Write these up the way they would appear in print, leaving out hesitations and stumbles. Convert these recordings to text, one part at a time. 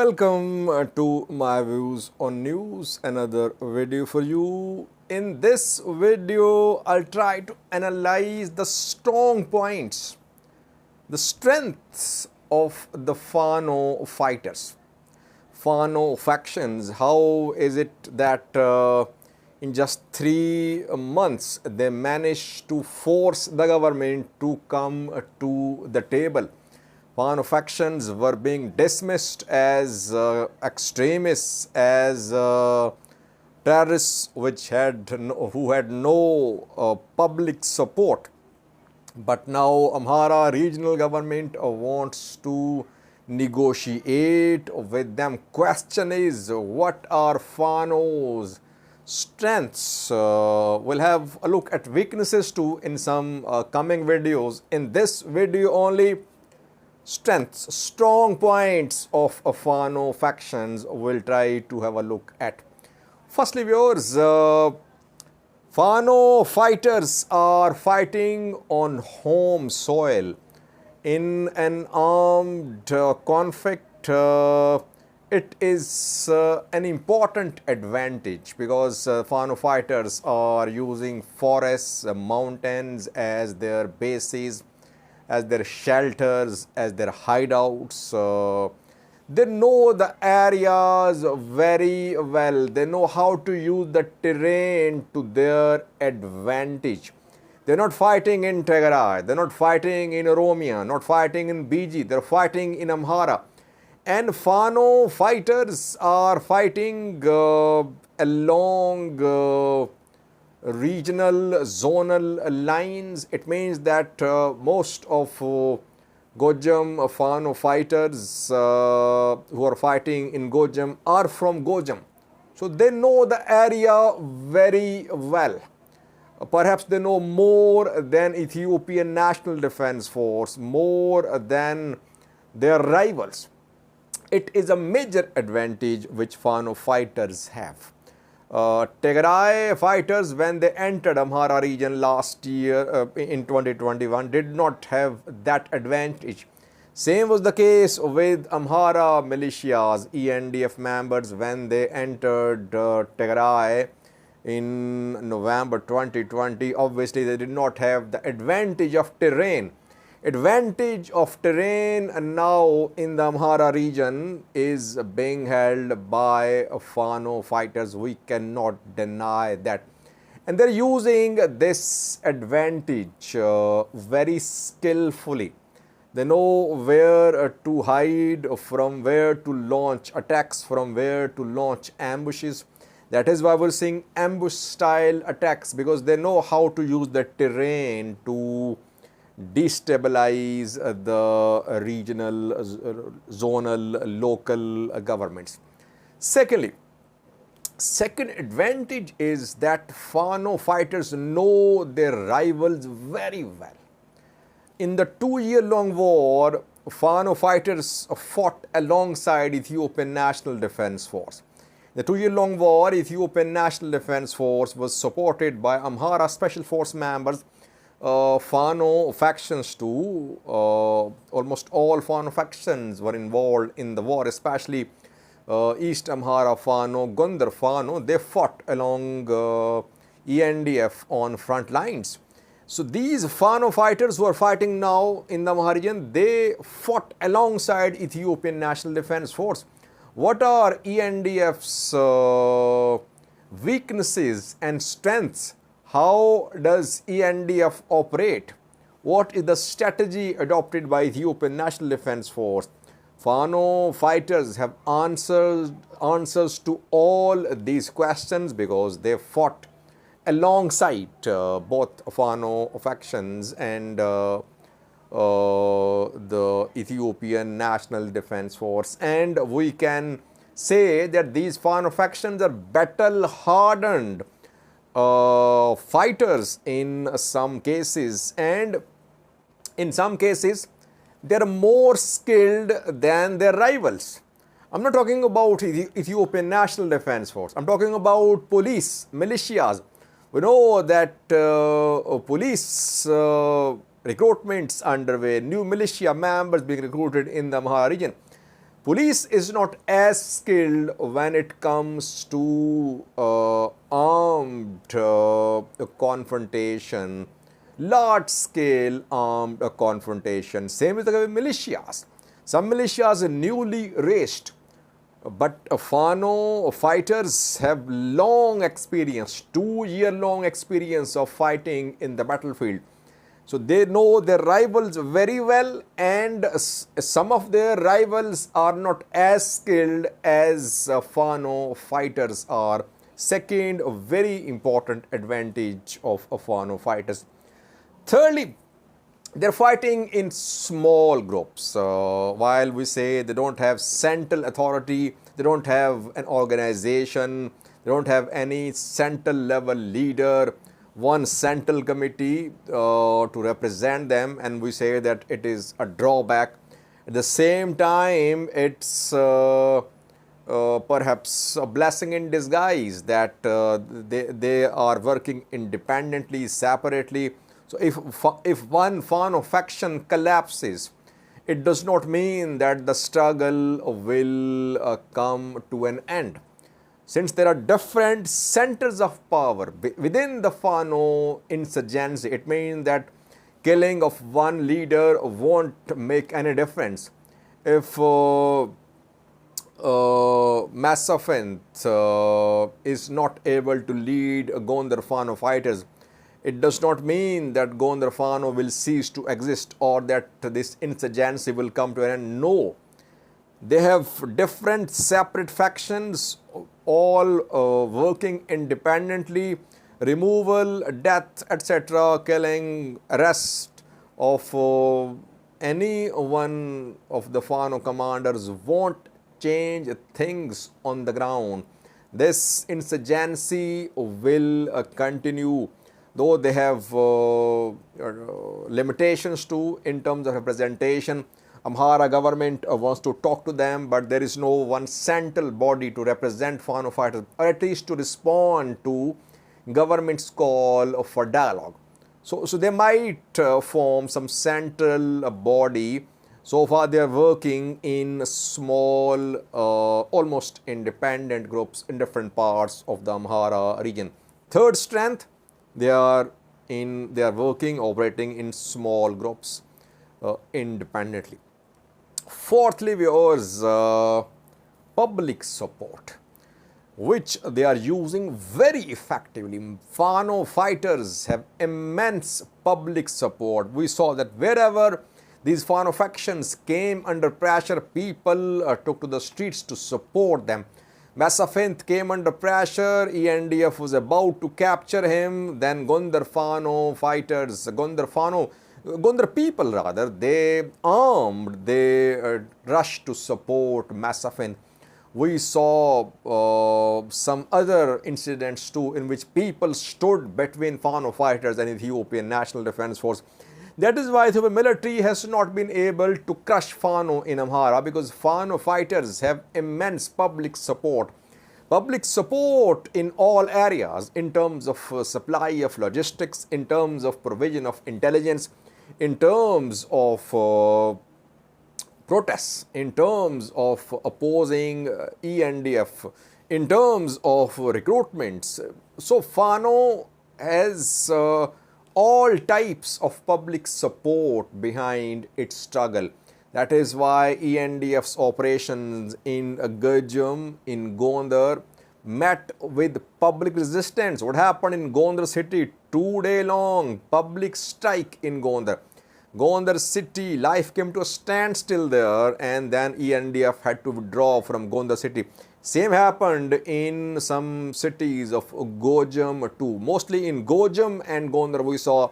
Welcome to my views on news, another video for you. In this video, I'll try to analyze the strong points, the strengths of the Fano fighters, Fano factions. How is it that in just 3 months they managed to force the government to come to the table? Fano factions were being dismissed as extremists, as terrorists who had no public support. But now Amhara regional government wants to negotiate with them. Question is, what are Fano's strengths? We'll have a look at weaknesses too in some coming videos. In this video only, strengths, strong points of Fano factions we'll try to have a look at. Firstly, viewers, Fano fighters are fighting on home soil in an armed conflict. It is an important advantage because Fano fighters are using forests, mountains as their bases, as their shelters, as their hideouts. They know the areas very well. They know how to use the terrain to their advantage. They're not fighting in Tigray, they're not fighting in Oromia, not fighting in BG, they're fighting in Amhara. And Fano fighters are fighting along regional, zonal lines. It means that most of Gojam Fano fighters who are fighting in Gojam are from Gojam. So they know the area very well. Perhaps they know more than Ethiopian National Defense Force, more than their rivals. It is a major advantage which Fano fighters have. Tigray fighters, when they entered Amhara region last year in 2021, did not have that advantage. Same was the case with Amhara militias, ENDF members, when they entered Tigray in November 2020. Obviously, they did not have the advantage of terrain. Advantage of terrain now in the Amhara region is being held by Fano fighters. We cannot deny that. And they're using this advantage very skillfully. They know where to hide, from where to launch attacks, from where to launch ambushes. That is why we're seeing ambush style attacks, because they know how to use the terrain to destabilize the regional, zonal, local governments. Second advantage is that Fano fighters know their rivals very well. In the 2-year-long war, Fano fighters fought alongside Ethiopian National Defense Force. The 2-year-long war, Ethiopian National Defense Force was supported by Amhara Special Force members, Fano factions too. Almost all Fano factions were involved in the war, especially East Amhara Fano, Gondar Fano. They fought along ENDF on front lines. So these Fano fighters who are fighting now in the Amhara region, they fought alongside Ethiopian National Defense Force. What are ENDF's weaknesses and strengths? How does ENDF operate? What is the strategy adopted by Ethiopian National Defense Force? Fano fighters have answers to all these questions because they fought alongside both Fano factions and the Ethiopian National Defense Force. And we can say that these Fano factions are battle-hardened fighters in some cases, and in some cases they are more skilled than their rivals. I'm not talking about Ethiopian National Defense Force. I'm talking about police, militias. We know that police recruitments underway, new militia members being recruited in the Amhara region. Police is not as skilled when it comes to armed confrontation, large scale armed confrontation. Same is the case with militias. Some militias are newly raised, but Fano fighters have long experience, 2-year long experience of fighting in the battlefield. So they know their rivals very well, and some of their rivals are not as skilled as Fano fighters are. Second, a very important advantage of Fano fighters. Thirdly, they're fighting in small groups. While we say they don't have central authority, they don't have an organization, they don't have any central level leader, one central committee to represent them, and we say that it is a drawback. At the same time, it's perhaps a blessing in disguise that they are working independently, separately. So if one Fano faction collapses, it does not mean that the struggle will come to an end. Since there are different centers of power within the Fano insurgency, it means that killing of one leader won't make any difference. If Massafent is not able to lead Gondar Fano fighters, it does not mean that Gondar Fano will cease to exist or that this insurgency will come to an end. No. They have different separate factions, all working independently. Removal, death, etc., killing, arrest of any one of the Fano commanders won't change things on the ground. This insurgency will continue, though they have limitations too in terms of representation. Amhara government wants to talk to them, but there is no one central body to represent Fano fighters, or at least to respond to government's call for dialogue. So they might form some central body. So far they are working in small, almost independent groups in different parts of the Amhara region. Third strength, they are working, operating in small groups independently. Fourthly, viewers, public support, which they are using very effectively. Fano fighters have immense public support. We saw that wherever these Fano factions came under pressure, people took to the streets to support them. Massafent came under pressure, ENDF was about to capture him, then Gondar Fano fighters, Gondar people rather, they armed, they rushed to support Massafent. We saw some other incidents too in which people stood between Fano fighters and Ethiopian National Defense Force. That is why the military has not been able to crush Fano in Amhara, because Fano fighters have immense public support. Public support in all areas, in terms of supply of logistics, in terms of provision of intelligence, in terms of protests, in terms of opposing ENDF, in terms of recruitments. So Fano has all types of public support behind its struggle. That is why ENDF's operations in Gajam, in Gondar, met with public resistance. What happened in Gondar city? 2-day long public strike in Gondar. Gondar city, life came to a standstill there, and then ENDF had to withdraw from Gondar city. Same happened in some cities of Gojam too. Mostly in Gojam and Gondar we saw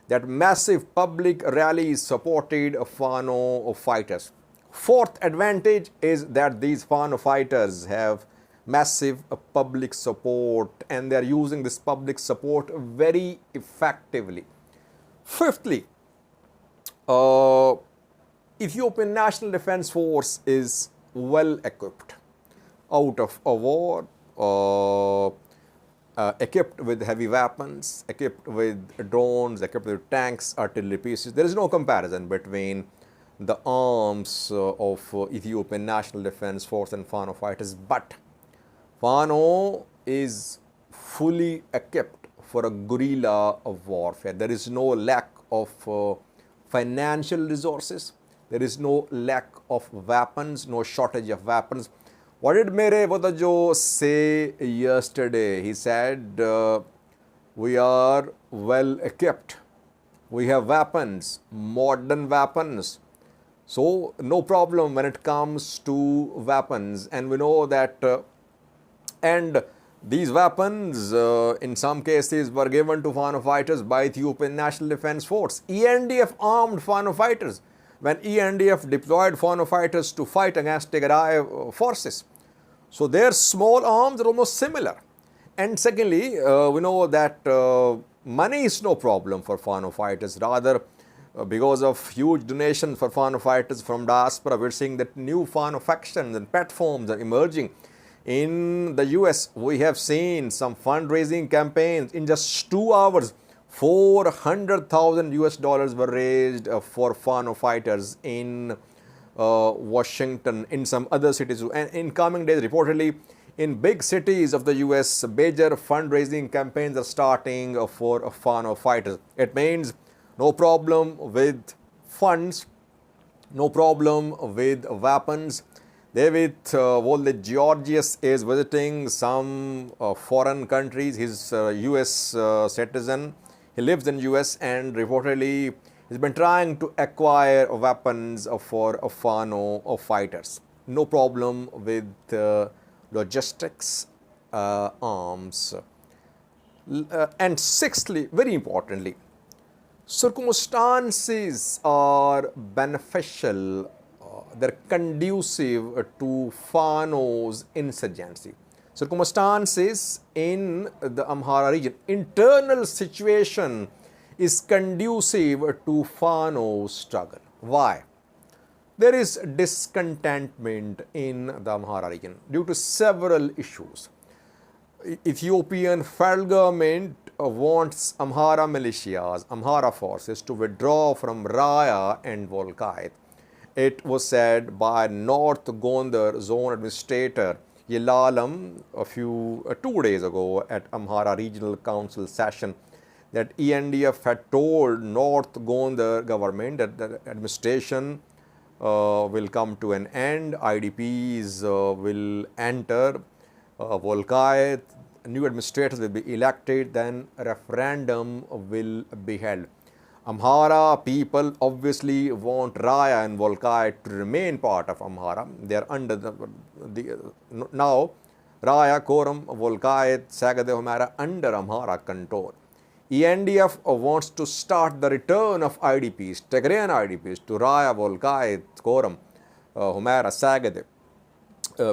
that massive public rallies supported Fano fighters. Fourth advantage is that these Fano fighters have massive public support, and they are using this public support very effectively. Fifthly, Ethiopian National Defense Force is well equipped. Out of a war, equipped with heavy weapons, equipped with drones, equipped with tanks, artillery pieces. There is no comparison between the arms of Ethiopian National Defense Force and Fano fighters. But Fano is fully equipped for a guerrilla warfare. There is no lack of financial resources. There is no lack of weapons, no shortage of weapons. What did Mere Vodajo say yesterday? He said, we are well equipped. We have weapons, modern weapons. So, no problem when it comes to weapons. And we know that, and these weapons in some cases were given to Fano fighters by Ethiopian National Defense Force. ENDF armed Fano fighters when ENDF deployed Fano fighters to fight against Tigray forces. So their small arms are almost similar. And secondly, we know that money is no problem for Fano fighters. Rather, because of huge donations for Fano fighters from diaspora, we're seeing that new Fano factions and platforms are emerging. In the US, we have seen some fundraising campaigns. In just 2 hours, $400,000 were raised for Fano fighters in Washington, in some other cities. And in coming days, reportedly, in big cities of the US, major fundraising campaigns are starting for Fano fighters. It means no problem with funds, no problem with weapons. David Wolde Georgius is visiting some foreign countries. He's a US citizen. He lives in US and reportedly he's been trying to acquire weapons for Fano fighters. No problem with logistics, arms. And sixthly, very importantly, circumstances are beneficial, they're conducive to Fano's insurgency. Circumstances in the Amhara region, internal situation is conducive to Fano's struggle. Why? There is discontentment in the Amhara region due to several issues. Ethiopian federal government wants Amhara militias, Amhara forces to withdraw from Raya and Volkait. It was said by North Gondar Zone Administrator Yelalam 2 days ago at Amhara Regional Council session that ENDF had told North Gondar government that the administration will come to an end, IDPs will enter Volkait, new administrators will be elected, then a referendum will be held. Amhara people obviously want Raya and Volkait to remain part of Amhara. They are under now Raya, Koram, Volkait, Sagade, Humera under Amhara control. ENDF wants to start the return of IDPs, Tigrayan IDPs to Raya, Volkait, Koram, Humera, Sagade,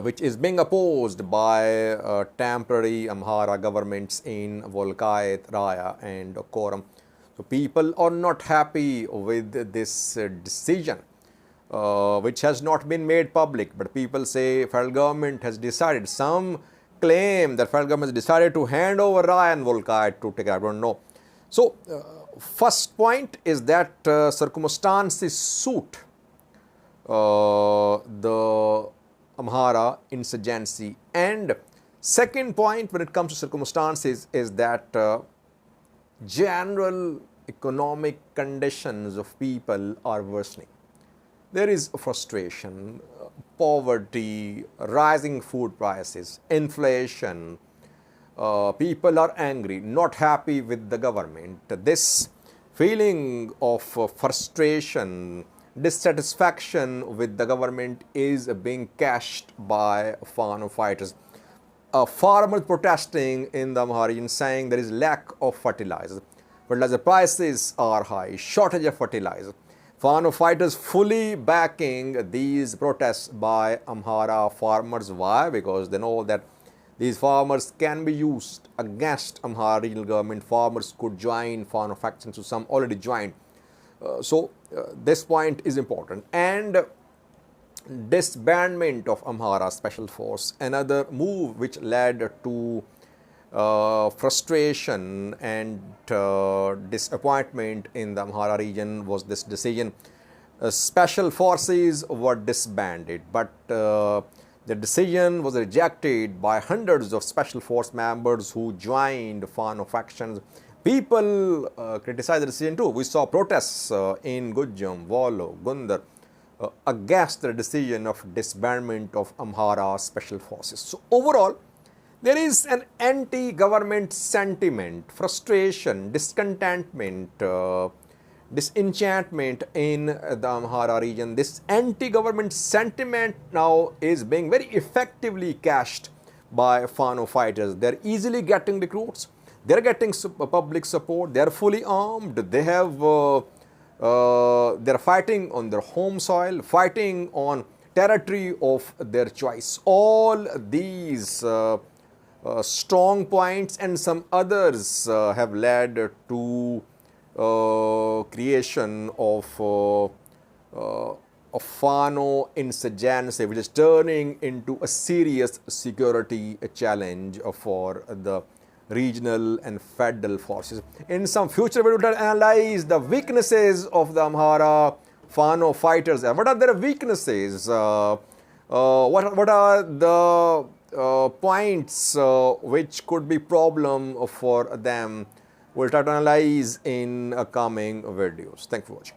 which is being opposed by temporary Amhara governments in Volkait, Raya and Koram. So people are not happy with this decision, which has not been made public, but people say federal government has decided. Some claim that federal government has decided to hand over Raya and Volkait to Tigray. I don't know. So first point is that circumstances suit the Amhara insurgency, and second point when it comes to circumstances is that general economic conditions of people are worsening. There is frustration, poverty, rising food prices, inflation. People are angry, not happy with the government. This feeling of frustration, dissatisfaction with the government is being cashed by Fano fighters. Farmers protesting in the Amhara region saying there is lack of fertilizer. Fertilizer prices are high, shortage of fertilizer. Fano fighters fully backing these protests by Amhara farmers. Why? Because they know that these farmers can be used against Amhara regional government. Farmers could join Fano factions, so some already joined. So this point is important. And disbandment of Amhara Special Force, another move which led to frustration and disappointment in the Amhara region was this decision special forces were disbanded, but the decision was rejected by hundreds of special force members who joined Fano factions. People criticized the decision too. We saw protests in Gujam, Wallo, Gundar against the decision of disbandment of Amhara special forces. So overall, there is an anti-government sentiment, frustration, discontentment, disenchantment in the Amhara region. This anti-government sentiment now is being very effectively cashed by Fano fighters. They're easily getting recruits. They're getting public support. They're fully armed. They have, they're fighting on their home soil, fighting on territory of their choice. All these strong points and some others have led to creation of Fano insurgency, which is turning into a serious security challenge for the regional and federal forces. In some future, we will analyze the weaknesses of the Amhara Fano fighters. What are their weaknesses? What are the points which could be problem for them? We'll try to analyze in coming videos. Thank you for watching.